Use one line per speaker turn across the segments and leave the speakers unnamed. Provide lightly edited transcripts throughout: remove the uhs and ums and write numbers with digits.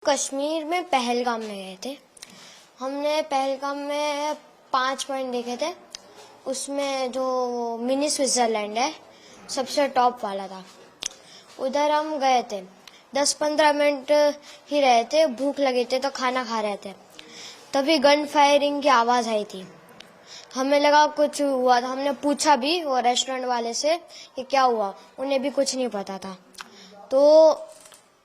कश्मीर में पहलगाम में गए थे। हमने पहलगाम में 5 पॉइंट देखे थे। उसमें जो मिनी स्विट्जरलैंड है सबसे टॉप वाला था, उधर हम गए थे। 10-15 मिनट ही रहे थे, भूख लगी थी तो खाना खा रहे थे, तभी गन फायरिंग की आवाज आई थी। हमें लगा कुछ हुआ था, हमने पूछा भी वो रेस्टोरेंट वाले से कि क्या हुआ, उन्हें भी कुछ नहीं पता था। तो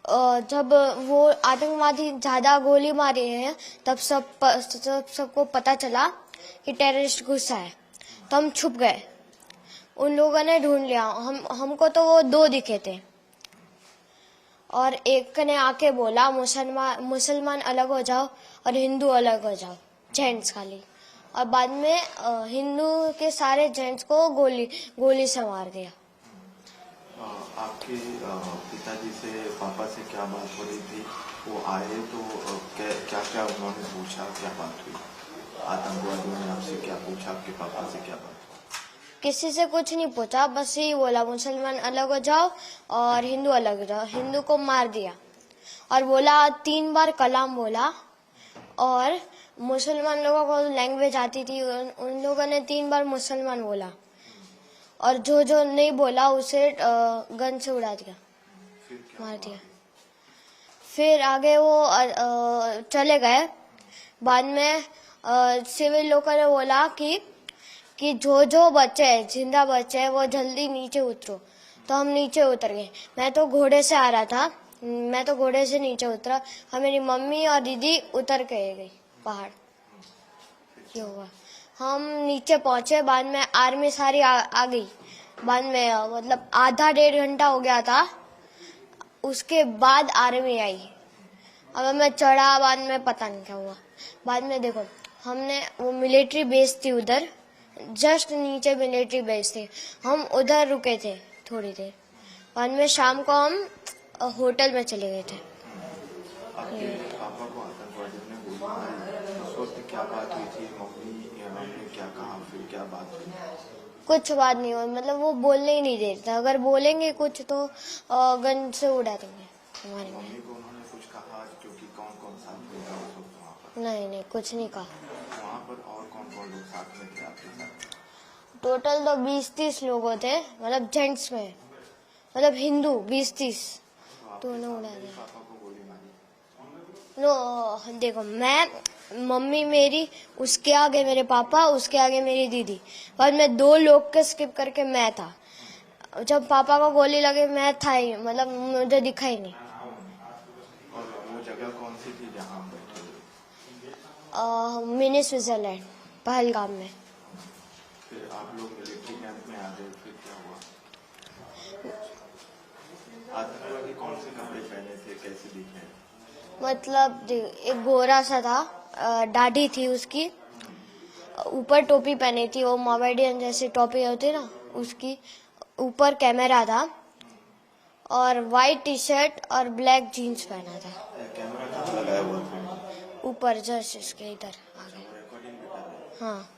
जब वो आतंकवादी ज्यादा गोली मारे हैं तब सबको पता चला कि टेररिस्ट घुसा है, तो हम छुप गए। उन लोगों ने ढूंढ लिया। हमको तो वो 2 दिखे थे और एक ने आके बोला मुसलमान अलग हो जाओ और हिंदू अलग हो जाओ, जेंट्स खाली। और बाद में हिंदू के सारे जेंट्स को गोली से मार दिया।
आपके पिताजी से पापा से क्या बात हो रही थी? वो आए तो क्या क्या उन्होंने पूछा, क्या बात हुई? आतंकवादियों ने आपसे क्या पूछा, आपके पापा से क्या बात?
किसी से कुछ नहीं पूछा, बस यही बोला मुसलमान अलग हो जाओ और हिंदू अलग हो जाओ। हिंदू को मार दिया और बोला 3 बार कलाम बोला। और मुसलमान लोगों को लैंग्वेज आती थी, उन लोगों ने 3 बार मुसलमान बोला और जो नहीं बोला उसे गन से उड़ा दिया, मार दिया। फिर आगे वो चले गए। बाद में सिविल लोगों ने बोला कि जो बच्चे हैं, जिंदा बच्चे हैं, वो जल्दी नीचे उतरो। तो हम नीचे उतर गए। मैं तो घोड़े से आ रहा था, मैं तो घोड़े से नीचे उतरा और मेरी मम्मी और दीदी उतर के गई पहाड़। ये हुआ, हम नीचे पहुंचे। बाद में आर्मी सारी आ गई। बाद में मतलब आधा 1.5 घंटा हो गया था, उसके बाद आर्मी आई। अब मैं चढ़ा, बाद में पता नहीं क्या हुआ। बाद में देखो, हमने वो मिलिट्री बेस थी उधर, जस्ट नीचे मिलिट्री बेस थी, हम उधर रुके थे थोड़ी देर। बाद में शाम को हम होटल में चले गए थे।
आपके पापा को आतंकवादियों ने गोली मारी, उस वक्त क्या बात हुई थी? मम्मी ने क्या कहा, फिर क्या बात हुई?
कुछ बात नहीं हुई, मतलब वो बोलने ही नहीं देते। अगर बोलेंगे कुछ तो गन से उड़ा देंगे हमारे।
मम्मी को उन्होंने कुछ कहा क्योंकि कौन साथ में था उस वक्त वहाँ पर?
नहीं, कुछ नहीं कहा।
वहाँ पर और कौन लोग साथ में थे आपके साथ?
टोटल तो 20-30 लोग थे, मतलब जेंट्स में, मतलब हिंदू 20-30 दोनों उड़ा दिया।
पापा को गोली मारी?
नो देखो, मम्मी मेरी, उसके आगे मेरे पापा, उसके आगे मेरी दीदी। बाद में 2 लोग के स्किप करके मैं था। जब पापा को गोली लगे मैं था ही, मतलब मुझे दिखा ही नहीं।
और वो जगह कौन सी थी जहाँ आप बैठे थे?
मिनी स्विट्जरलैंड, पहलगाम में।
फिर आप लोग मिलिट्री कैंप में आ गए, फिर क्या हुआ? आतंकवादी कौन से कपड़े पहने थे, कैसे दिखे?
मतलब एक गोरा सा था, दाढ़ी थी उसकी, ऊपर टोपी पहनी थी, वो मोमेडियन जैसी टोपी होती ना उसकी, ऊपर कैमरा था और वाइट टी-शर्ट और ब्लैक जीन्स पहना था।
कैमरा कहाँ लगाया हुआ था?
ऊपर जस्ट इसके इधर आगे।
रिकॉर्डिंग भी कर रहे थे?
हाँ,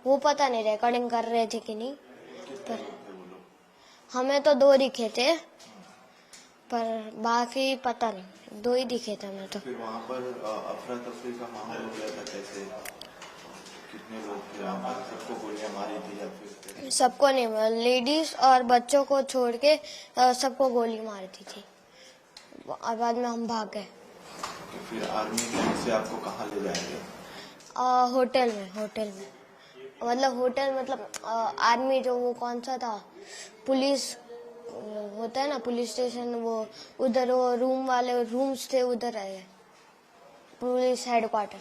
वो पता नहीं रिकॉर्डिंग कर रहे थे कि नहीं, पर हमें तो 2 दिखे थे, पर बाकी पता नहीं, 2 ही दिखे थे हमें तो।
फिर वहाँ पर अफरा तफरी का माहौल हो गया था, कैसे? कितने लोग थे वहाँ पर? सबको गोलियां मारी थी या फिर?
सबको नहीं, लेडीज और बच्चों को छोड़ के सबको गोली मारी थी। और बाद में हम भाग गए।
तो फिर आर्मी से आपको कहाँ ले जाएंगे?
होटल में मतलब होटल, मतलब आर्मी जो वो कौन सा था, पुलिस होता है ना, पुलिस स्टेशन, वो उधर वो रूम्स थे, उधर है पुलिस हेडक्वार्टर।